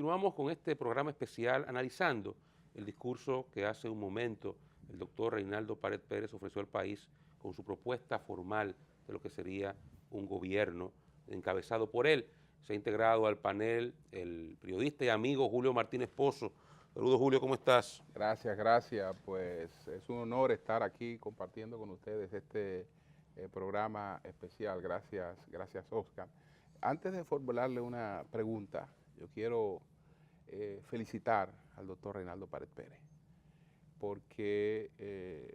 continuamos con este programa especial analizando el discurso que hace un momento el doctor Reinaldo Pared Pérez ofreció al país con su propuesta formal de lo que sería un gobierno encabezado por él. Se ha integrado al panel el periodista y amigo Julio Martínez Pozo. Saludos, Julio, ¿cómo estás? Gracias, gracias. Pues es un honor estar aquí compartiendo con ustedes este programa especial. Gracias, gracias, Oscar. Antes de formularle una pregunta, yo quiero felicitar al doctor Reinaldo Pared Pérez, porque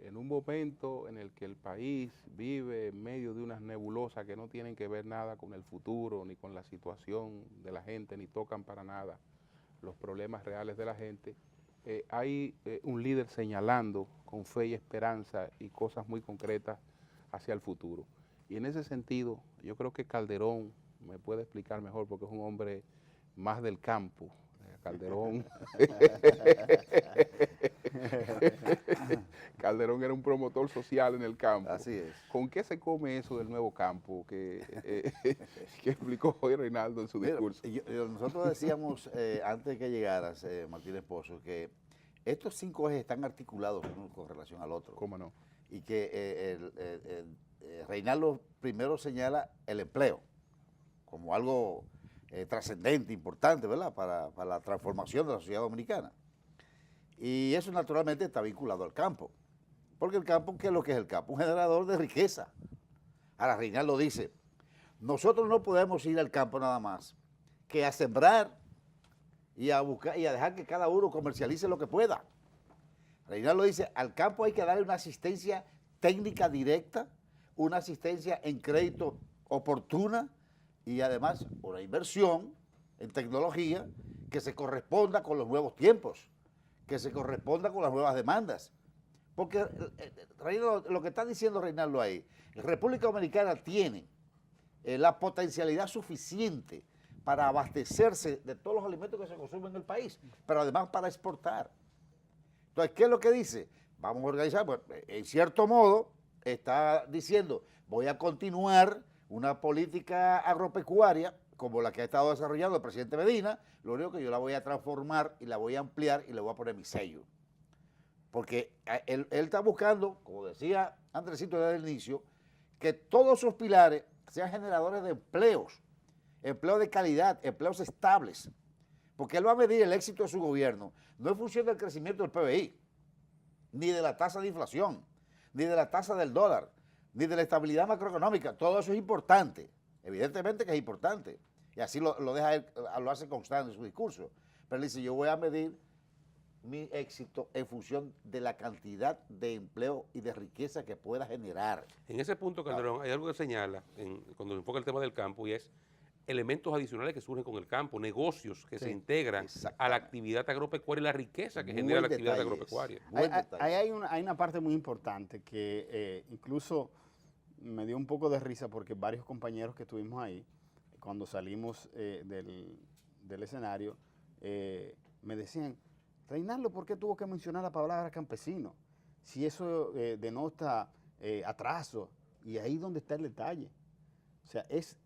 en un momento en el que el país vive en medio de unas nebulosas que no tienen que ver nada con el futuro, ni con la situación de la gente, ni tocan para nada los problemas reales de la gente, hay un líder señalando con fe y esperanza y cosas muy concretas hacia el futuro. Y en ese sentido, yo creo que Calderón me puede explicar mejor porque es un hombre más del campo. Calderón. Calderón era un promotor social en el campo. Así es. ¿Con qué se come eso del nuevo campo que explicó hoy Reinaldo en su discurso? Nosotros decíamos antes que llegaras, Martínez Pozo, que estos 5 ejes están articulados uno con relación al otro. ¿Cómo no? Y que Reinaldo primero señala el empleo como algo trascendente, importante, ¿verdad?, para la transformación de la sociedad dominicana. Y eso naturalmente está vinculado al campo. Porque el campo, ¿qué es lo que es el campo? Un generador de riqueza. Ahora Reinaldo dice, nosotros no podemos ir al campo nada más que a sembrar y a buscar y a dejar que cada uno comercialice lo que pueda. Reinaldo dice, al campo hay que darle una asistencia técnica directa, una asistencia en crédito oportuna y además una inversión en tecnología que se corresponda con los nuevos tiempos, que se corresponda con las nuevas demandas. Porque Reinaldo, lo que está diciendo Reinaldo ahí, República Dominicana tiene la potencialidad suficiente para abastecerse de todos los alimentos que se consumen en el país, pero además para exportar. Entonces, ¿qué es lo que dice? Vamos a organizar, pues, en cierto modo, está diciendo, voy a continuar una política agropecuaria como la que ha estado desarrollando el presidente Medina, lo único que yo la voy a transformar y la voy a ampliar y le voy a poner mi sello. Porque él está buscando, como decía Andresito desde el inicio, que todos sus pilares sean generadores de empleos, empleos de calidad, empleos estables. Porque él va a medir el éxito de su gobierno, no en función del crecimiento del PBI, ni de la tasa de inflación, ni de la tasa del dólar, ni de la estabilidad macroeconómica. Todo eso es importante, evidentemente que es importante. Y así lo deja él, lo hace constante en su discurso. Pero él dice, yo voy a medir mi éxito en función de la cantidad de empleo y de riqueza que pueda generar. En ese punto, Calderón, hay algo que señala cuando se enfoca el tema del campo y es elementos adicionales que surgen con el campo, negocios que se integran a la actividad agropecuaria y la riqueza que genera la actividad agropecuaria. Hay una parte muy importante que incluso me dio un poco de risa porque varios compañeros que estuvimos ahí, cuando salimos del escenario, me decían, Reinaldo, ¿por qué tuvo que mencionar la palabra campesino? Si eso denota atraso, y ahí es donde está el detalle. O sea, es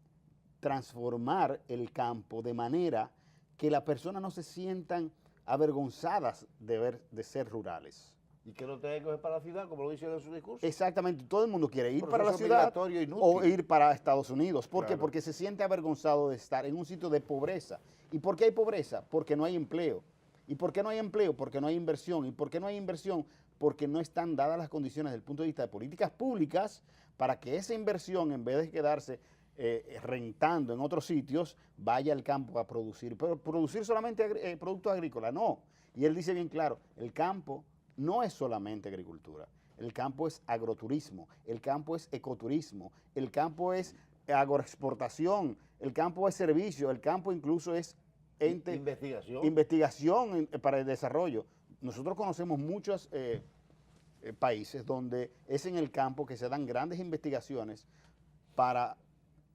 transformar el campo de manera que las personas no se sientan avergonzadas de ser rurales. Y que no tengan que ir para la ciudad, como lo dice en su discurso. Exactamente, todo el mundo quiere ir Por para la eso ciudad o inútil. ir para Estados Unidos. ¿Por qué? Claro. Porque se siente avergonzado de estar en un sitio de pobreza. ¿Y por qué hay pobreza? Porque no hay empleo. ¿Y por qué no hay empleo? Porque no hay inversión. ¿Y por qué no hay inversión? Porque no están dadas las condiciones desde el punto de vista de políticas públicas para que esa inversión, en vez de quedarse rentando en otros sitios, vaya al campo a producir. Pero producir solamente productos agrícolas, no. Y él dice bien claro, el campo no es solamente agricultura, el campo es agroturismo, el campo es ecoturismo, el campo es agroexportación, el campo es servicio, el campo incluso es investigación para el desarrollo. Nosotros conocemos muchos países donde es en el campo que se dan grandes investigaciones para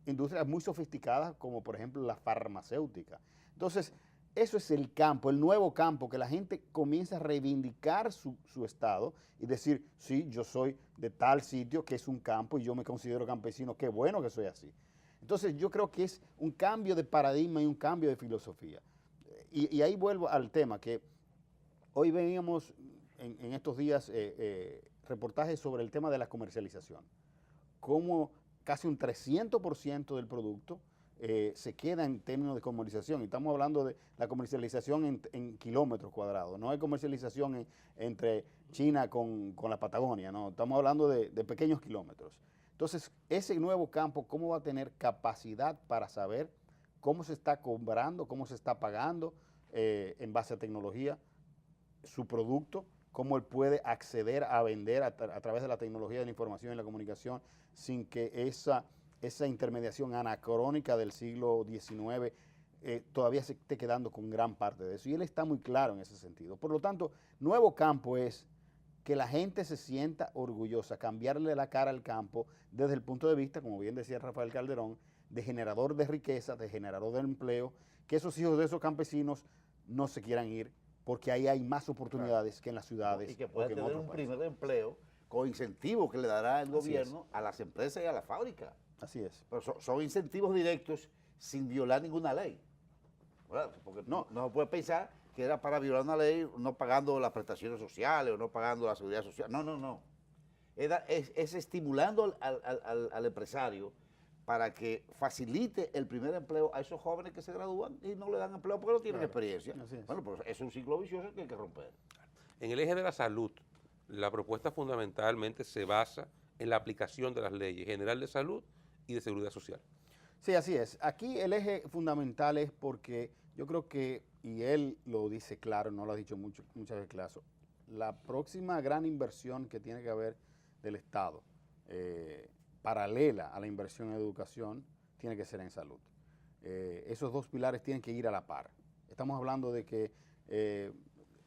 industrias muy sofisticadas como por ejemplo la farmacéutica. Entonces, eso es el campo, el nuevo campo, que la gente comienza a reivindicar su estado y decir, sí, yo soy de tal sitio que es un campo y yo me considero campesino, qué bueno que soy así. Entonces yo creo que es un cambio de paradigma y un cambio de filosofía. y ahí vuelvo al tema, que hoy veíamos en estos días reportajes sobre el tema de la comercialización, cómo casi un 300% del producto se queda en términos de comercialización. Y estamos hablando de la comercialización en kilómetros cuadrados, no hay comercialización entre China con la Patagonia, no, estamos hablando de pequeños kilómetros. Entonces, ese nuevo campo, ¿cómo va a tener capacidad para saber cómo se está cobrando, cómo se está pagando en base a tecnología su producto, cómo él puede acceder a vender a través de la tecnología de la información y la comunicación sin que esa intermediación anacrónica del siglo XIX todavía se esté quedando con gran parte de eso? Y él está muy claro en ese sentido. Por lo tanto, nuevo campo es que la gente se sienta orgullosa, cambiarle la cara al campo desde el punto de vista, como bien decía Rafael Calderón, de generador de riqueza, de generador de empleo, que esos hijos de esos campesinos no se quieran ir, porque ahí hay más oportunidades que en las ciudades. Y que pueda o que en tener otros un países. primer empleo con incentivos que le dará el Así gobierno a las empresas y a la fábrica. Así es. Pero son incentivos directos sin violar ninguna ley, ¿verdad? Porque no se puede pensar que era para violar una ley no pagando las prestaciones sociales o no pagando la seguridad social. No. Es estimulando al empresario para que facilite el primer empleo a esos jóvenes que se gradúan y no le dan empleo porque no tienen experiencia. Así es. Bueno, pues es un ciclo vicioso que hay que romper. En el eje de la salud, la propuesta fundamentalmente se basa en la aplicación de las leyes general de salud y de seguridad social. Sí, así es. Aquí el eje fundamental es porque yo creo que, y él lo dice claro, no lo ha dicho muchas veces claro, la próxima gran inversión que tiene que haber del Estado, paralela a la inversión en educación, tiene que ser en salud. Esos dos pilares tienen que ir a la par. Estamos hablando de que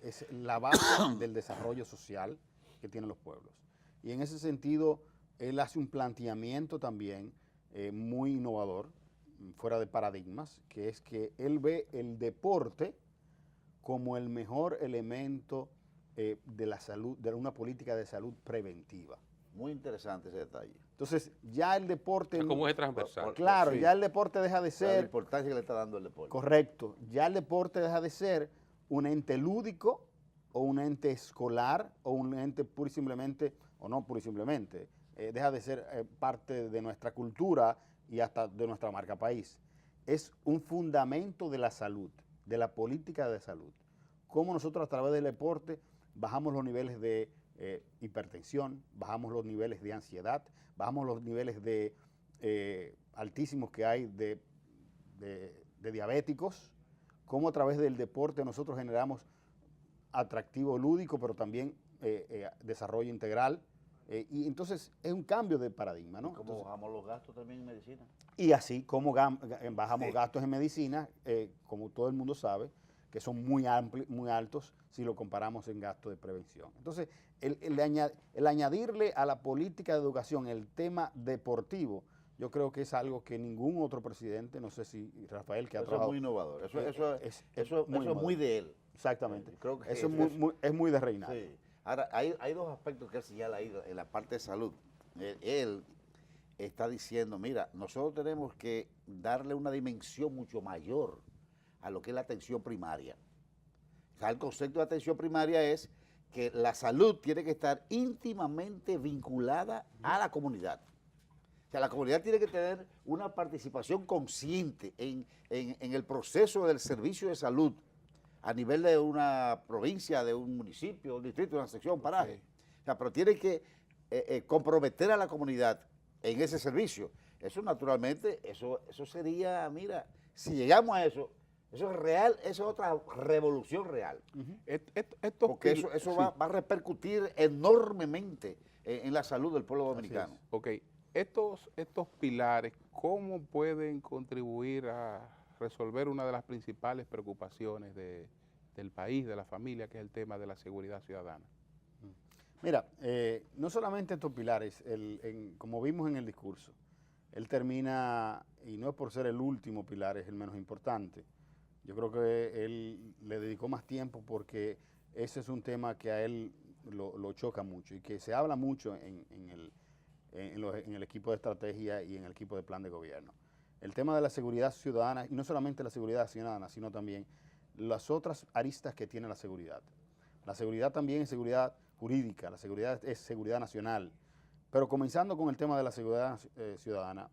es la base del desarrollo social que tienen los pueblos. Y en ese sentido, él hace un planteamiento también muy innovador, fuera de paradigmas, que es que él ve el deporte como el mejor elemento de la salud, de una política de salud preventiva. Muy interesante ese detalle. Entonces, ya el deporte... Como es transversal. Claro, Sí. ya el deporte deja de La ser... importancia que le está dando el deporte. Correcto, ya el deporte deja de ser un ente lúdico o un ente escolar o un ente pura y simplemente, o no pura y simplemente, deja de ser parte de nuestra cultura y hasta de nuestra marca país. Es un fundamento de la salud, de la política de salud. Cómo nosotros a través del deporte bajamos los niveles de hipertensión, bajamos los niveles de ansiedad, bajamos los niveles de altísimos que hay de diabéticos, cómo a través del deporte nosotros generamos atractivo lúdico, pero también desarrollo integral. Y entonces es un cambio de paradigma, ¿no? ¿Y cómo bajamos los gastos también en medicina? Y así como bajamos gastos en medicina, como todo el mundo sabe, que son muy altos si lo comparamos en gastos de prevención. Entonces, el añadirle a la política de educación el tema deportivo, yo creo que es algo que ningún otro presidente, no sé si Rafael, que ha Eso es trabajado... muy innovador. Eso es muy de él. Exactamente. Creo que eso es muy de Reinaldo. Sí. Ahora, hay dos aspectos que él señala ahí en la parte de salud. Él está diciendo, mira, nosotros tenemos que darle una dimensión mucho mayor a lo que es la atención primaria. O sea, el concepto de atención primaria es que la salud tiene que estar íntimamente vinculada a la comunidad. O sea, la comunidad tiene que tener una participación consciente en el proceso del servicio de salud a nivel de una provincia, de un municipio, un distrito, una sección, un paraje. O sea, pero tiene que comprometer a la comunidad en ese servicio. Eso naturalmente, eso sería, mira, si llegamos a eso, eso es real, eso es otra revolución real. Porque eso va a repercutir enormemente en la salud del pueblo dominicano. Ok, estos pilares, ¿cómo pueden contribuir a resolver una de las principales preocupaciones del país, de la familia, que es el tema de la seguridad ciudadana? Mira, no solamente estos pilares, como vimos en el discurso, él termina, y no es por ser el último pilar, es el menos importante. Yo creo que él le dedicó más tiempo porque ese es un tema que a él lo choca mucho y que se habla mucho en el equipo de estrategia y en el equipo de plan de gobierno. El tema de la seguridad ciudadana, y no solamente la seguridad ciudadana, sino también las otras aristas que tiene la seguridad. La seguridad también es seguridad jurídica, la seguridad es seguridad nacional. Pero comenzando con el tema de la seguridad ciudadana,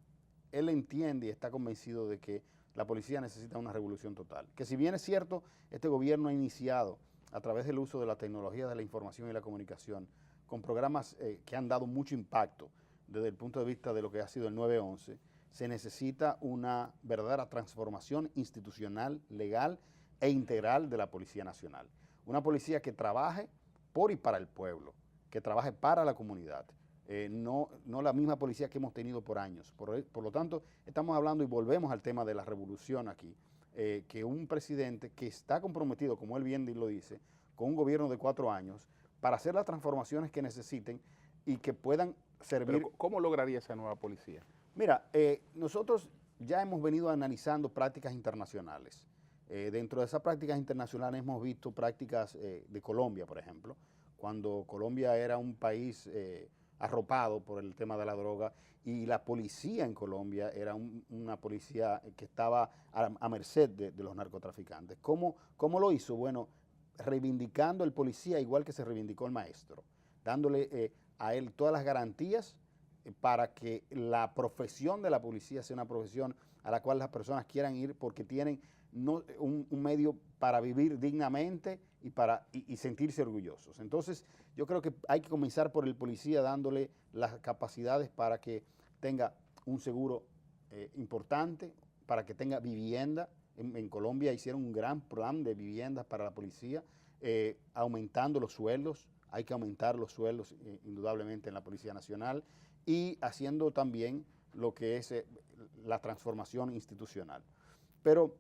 él entiende y está convencido de que la policía necesita una revolución total. Que si bien es cierto, este gobierno ha iniciado a través del uso de la tecnología de la información y la comunicación, con programas que han dado mucho impacto desde el punto de vista de lo que ha sido el 911, se necesita una verdadera transformación institucional, legal e integral de la Policía Nacional. Una policía que trabaje por y para el pueblo, que trabaje para la comunidad, no la misma policía que hemos tenido por años. Por lo tanto, estamos hablando y volvemos al tema de la revolución aquí, que un presidente que está comprometido, como él bien lo dice, con un gobierno de 4 años, para hacer las transformaciones que necesiten y que puedan servir. Pero, ¿cómo lograría esa nueva policía? Mira, nosotros ya hemos venido analizando prácticas internacionales. Dentro de esas prácticas internacionales hemos visto prácticas de Colombia, por ejemplo, cuando Colombia era un país arropado por el tema de la droga y la policía en Colombia era una policía que estaba a merced de los narcotraficantes. ¿Cómo lo hizo? Bueno, reivindicando el policía igual que se reivindicó el maestro, dándole a él todas las garantías para que la profesión de la policía sea una profesión a la cual las personas quieran ir porque tienen un medio para vivir dignamente y sentirse orgullosos. Entonces, yo creo que hay que comenzar por el policía dándole las capacidades para que tenga un seguro importante, para que tenga vivienda. En Colombia hicieron un gran plan de viviendas para la policía, aumentando los sueldos. Hay que aumentar los sueldos indudablemente en la Policía Nacional y haciendo también lo que es la transformación institucional. Pero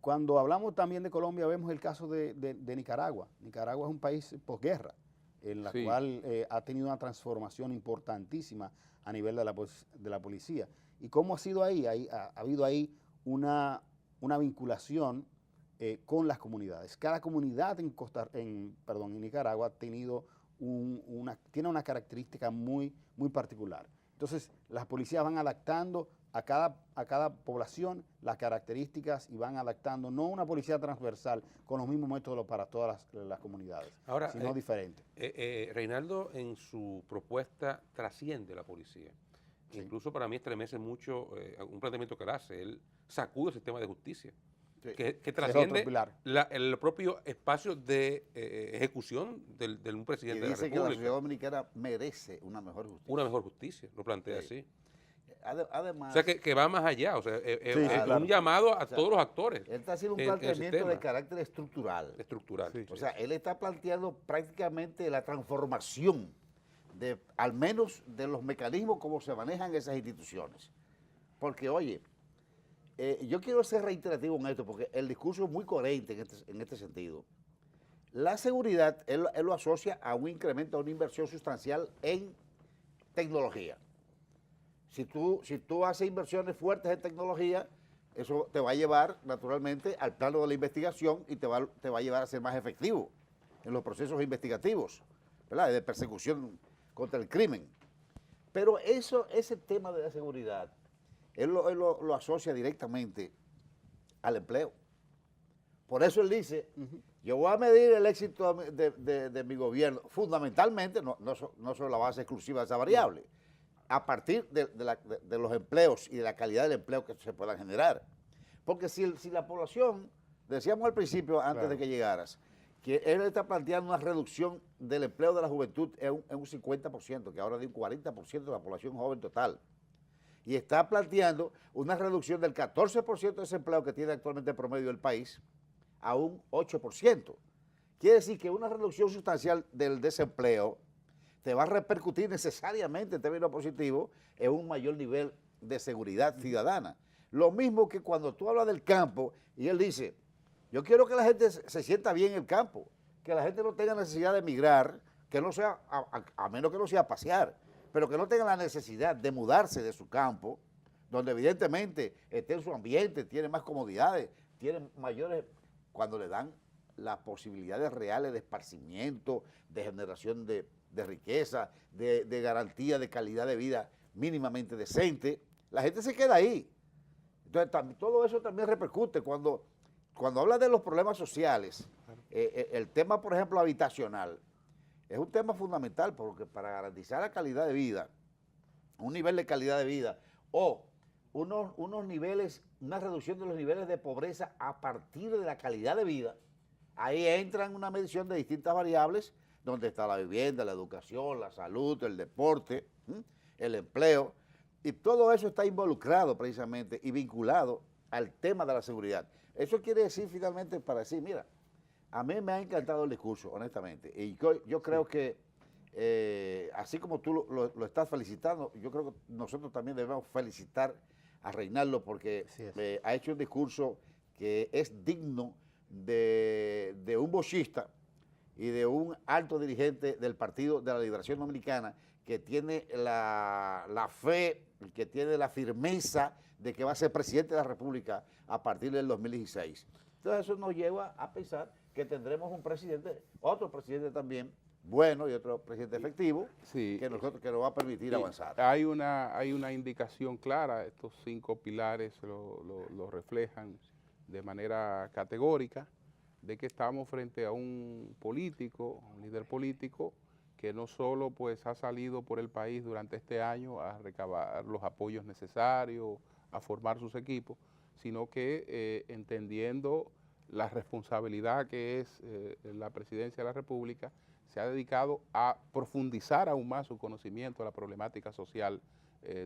cuando hablamos también de Colombia, vemos el caso de Nicaragua. Nicaragua es un país posguerra, en la cual ha tenido una transformación importantísima a nivel de la policía. ¿Y cómo ha sido ahí? Ha habido ahí una vinculación con las comunidades. Cada comunidad en Nicaragua ha tenido tiene una característica muy particular. Entonces, las policías van adaptando a cada población las características y van adaptando, no una policía transversal con los mismos métodos para todas las comunidades, sino diferentes. Reinaldo en su propuesta trasciende la policía. Sí. Incluso para mí estremece mucho un planteamiento que él hace. Él sacude el sistema de justicia, sí, que trasciende el propio espacio de ejecución de un presidente de la República. Y dice que la sociedad dominicana merece una mejor justicia. Una mejor justicia, lo plantea así. Además, o sea, que va más allá, o sea, es un llamado a todos los actores. Él está haciendo un planteamiento de carácter estructural. Estructural. Sí, o sea, él está planteando prácticamente la transformación al menos de los mecanismos como se manejan esas instituciones. Porque, oye, yo quiero ser reiterativo en esto, porque el discurso es muy coherente en este sentido. La seguridad, él lo asocia a un incremento, a una inversión sustancial en tecnología. Si tú haces inversiones fuertes en tecnología, eso te va a llevar naturalmente al plano de la investigación y te va a llevar a ser más efectivo en los procesos investigativos, ¿verdad? De persecución contra el crimen. Pero ese tema de la seguridad, él lo asocia directamente al empleo. Por eso él dice, yo voy a medir el éxito de mi gobierno, fundamentalmente, no sobre la base exclusiva de esa variable, a partir de los empleos y de la calidad del empleo que se puedan generar. Porque si la población, decíamos al principio, antes de que llegaras, que él está planteando una reducción del empleo de la juventud en un 50%, que ahora de un 40% de la población joven total. Y está planteando una reducción del 14% de ese empleo que tiene actualmente el promedio del país a un 8%. Quiere decir que una reducción sustancial del desempleo te va a repercutir necesariamente en términos positivos en un mayor nivel de seguridad ciudadana. Lo mismo que cuando tú hablas del campo y él dice, yo quiero que la gente se sienta bien en el campo, que la gente no tenga necesidad de emigrar, que no sea, a menos que no sea a pasear, pero que no tenga la necesidad de mudarse de su campo, donde evidentemente esté en su ambiente, tiene más comodidades, tiene mayores, cuando le dan las posibilidades reales de esparcimiento, de generación de riqueza, de garantía de calidad de vida mínimamente decente, la gente se queda ahí. Entonces, todo eso también repercute cuando cuando habla de los problemas sociales, el tema, por ejemplo, habitacional, es un tema fundamental porque para garantizar la calidad de vida, un nivel de calidad de vida o unos niveles, una reducción de los niveles de pobreza a partir de la calidad de vida, ahí entran una medición de distintas variables, donde está la vivienda, la educación, la salud, el deporte, el empleo, y todo eso está involucrado precisamente y vinculado al tema de la seguridad. Eso quiere decir finalmente para decir, mira, a mí me ha encantado el discurso, honestamente, y yo creo que así como tú lo estás felicitando, yo creo que nosotros también debemos felicitar a Reinaldo porque ha hecho un discurso que es digno de un bochista y de un alto dirigente del Partido de la Liberación Dominicana que tiene la fe, que tiene la firmeza de que va a ser presidente de la República a partir del 2016. Entonces eso nos lleva a pensar que tendremos un presidente, otro presidente también, bueno y otro presidente efectivo, Sí. que nos va a permitir avanzar. Hay una indicación clara, estos 5 pilares lo reflejan de manera categórica, de que estamos frente a un político, un líder político, que no solo pues ha salido por el país durante este año a recabar los apoyos necesarios, a formar sus equipos, sino que entendiendo la responsabilidad que es la presidencia de la República, se ha dedicado a profundizar aún más su conocimiento de la problemática social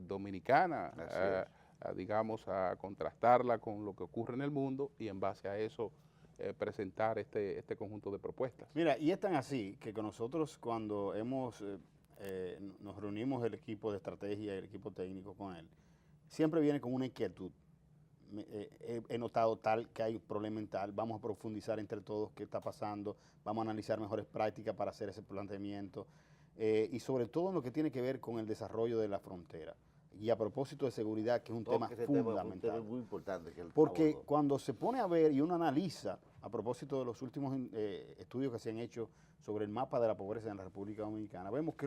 dominicana, digamos, a contrastarla con lo que ocurre en el mundo y en base a eso presentar este conjunto de propuestas. Mira, y es tan así que con nosotros cuando nos reunimos el equipo de estrategia y el equipo técnico con él, siempre viene con una inquietud. He notado tal que hay un problema mental, vamos a profundizar entre todos qué está pasando, vamos a analizar mejores prácticas para hacer ese planteamiento y sobre todo en lo que tiene que ver con el desarrollo de la frontera. Y a propósito de seguridad, que es un tema fundamental. Es muy importante. Porque cuando se pone a ver y uno analiza, a propósito de los últimos estudios que se han hecho sobre el mapa de la pobreza en la República Dominicana, vemos que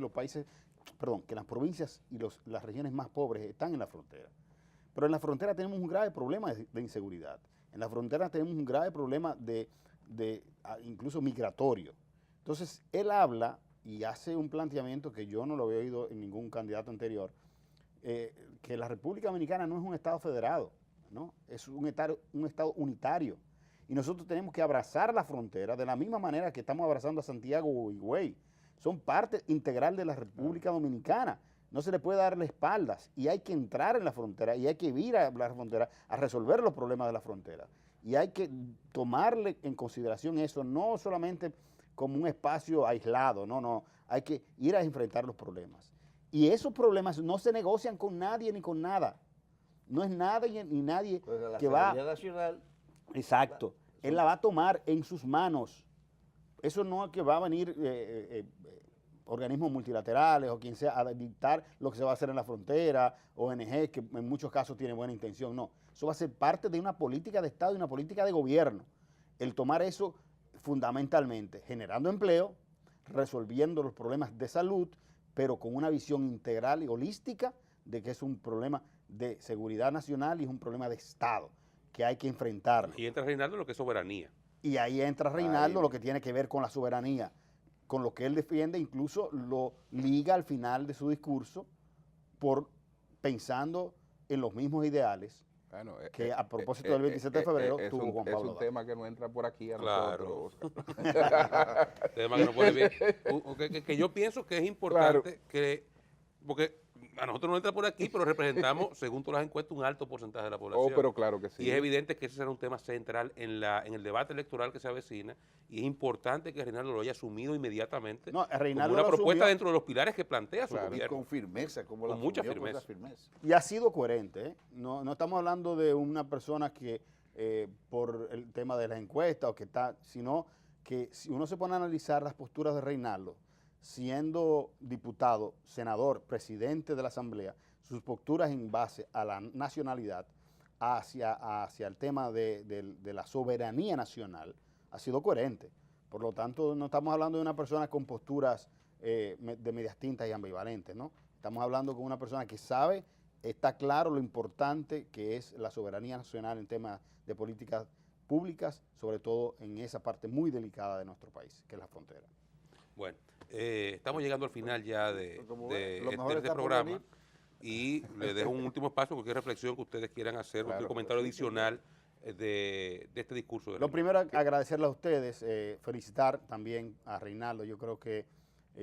que las provincias y las regiones más pobres están en la frontera. Pero en la frontera tenemos un grave problema de inseguridad. En la frontera tenemos un grave problema incluso migratorio. Entonces, él habla y hace un planteamiento que yo no lo había oído en ningún candidato anterior, que la República Dominicana no es un Estado federado, ¿no? Es un Estado unitario. Y nosotros tenemos que abrazar la frontera de la misma manera que estamos abrazando a Santiago o Higüey. Son parte integral de la República Dominicana. No se le puede darle espaldas y hay que entrar en la frontera y hay que ir a la frontera a resolver los problemas de la frontera. Y hay que tomarle en consideración eso, no solamente como un espacio aislado, no, hay que ir a enfrentar los problemas. Y esos problemas no se negocian con nadie ni con nada. No es nadie ni nadie pues que va... nacional. Exacto. Él la va a tomar en sus manos. Eso no es que va a venir organismos multilaterales o quien sea a dictar lo que se va a hacer en la frontera, ONG, que en muchos casos tiene buena intención. No, eso va a ser parte de una política de Estado y una política de gobierno. El tomar eso fundamentalmente, generando empleo, resolviendo los problemas de salud, pero con una visión integral y holística de que es un problema de seguridad nacional y es un problema de Estado que hay que enfrentarlo. Y entra Reinaldo lo que es soberanía. Y ahí entra Reinaldo lo que tiene que ver con la soberanía, con lo que él defiende, incluso lo liga al final de su discurso pensando en los mismos ideales. Bueno, que a propósito del 27 de febrero tuvo Juan Pablo. Es un tema que no entra por aquí a Claro. nosotros. Tema que no puede ver. Que yo pienso que es importante porque a nosotros no entra por aquí, pero representamos, según todas las encuestas, un alto porcentaje de la población. Pero claro que sí. Y es evidente que ese será un tema central en el debate electoral que se avecina, y es importante que Reinaldo lo haya asumido inmediatamente como una propuesta dentro de los pilares que plantea su gobierno. Y con firmeza, con mucha firmeza. Y ha sido coherente, ¿eh? No estamos hablando de una persona que por el tema de las encuestas sino que si uno se pone a analizar las posturas de Reinaldo, siendo diputado, senador, presidente de la Asamblea, sus posturas en base a la nacionalidad, hacia el tema de la soberanía nacional, ha sido coherente. Por lo tanto, no estamos hablando de una persona con posturas de medias tintas y ambivalentes, ¿no? Estamos hablando con una persona que está claro lo importante que es la soberanía nacional en temas de políticas públicas, sobre todo en esa parte muy delicada de nuestro país, que es la frontera. Bueno, estamos llegando al final ya de Como ve, lo mejor este está por programa venir. y le dejo un último espacio, cualquier reflexión que ustedes quieran hacer, Claro, cualquier comentario adicional de este discurso. De Lo Reinaldo. primero, agradecerle a ustedes, felicitar también a Reinaldo. Yo creo que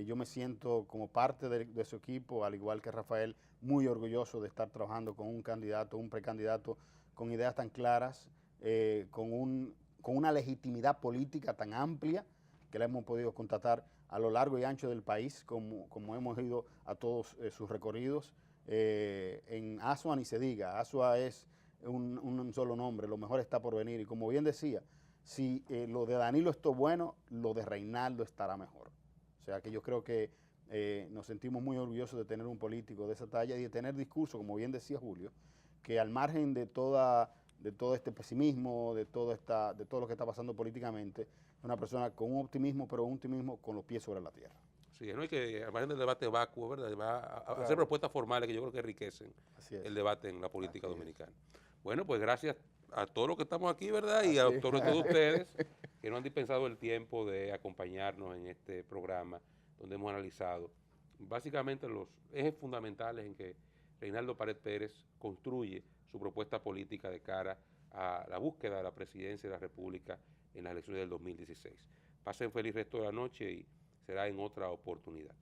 yo me siento como parte de su equipo, al igual que Rafael, muy orgulloso de estar trabajando con un candidato, un precandidato con ideas tan claras, con una legitimidad política tan amplia que la hemos podido constatar a lo largo y ancho del país, como hemos ido a todos sus recorridos. En Asua ni se diga, Asua es un solo nombre, lo mejor está por venir. Y como bien decía, si lo de Danilo estuvo bueno, lo de Reinaldo estará mejor. O sea que yo creo que nos sentimos muy orgullosos de tener un político de esa talla y de tener discurso, como bien decía Julio, que al margen de todo este pesimismo, de todo lo que está pasando políticamente, es una persona con un optimismo, pero un optimismo con los pies sobre la tierra. Sí, no hay que, al margen del debate vacuo, ¿verdad? Va a Claro. hacer propuestas formales que yo creo que enriquecen Así es. el debate en la política Así es. dominicana. Bueno, pues gracias a todos los que estamos aquí, ¿verdad? Y Así a es. sobre todo ustedes que nos han dispensado el tiempo de acompañarnos en este programa donde hemos analizado básicamente los ejes fundamentales en que Reinaldo Pared Pérez construye su propuesta política de cara a la búsqueda de la presidencia de la República en las elecciones del 2016. Pasen feliz resto de la noche y será en otra oportunidad.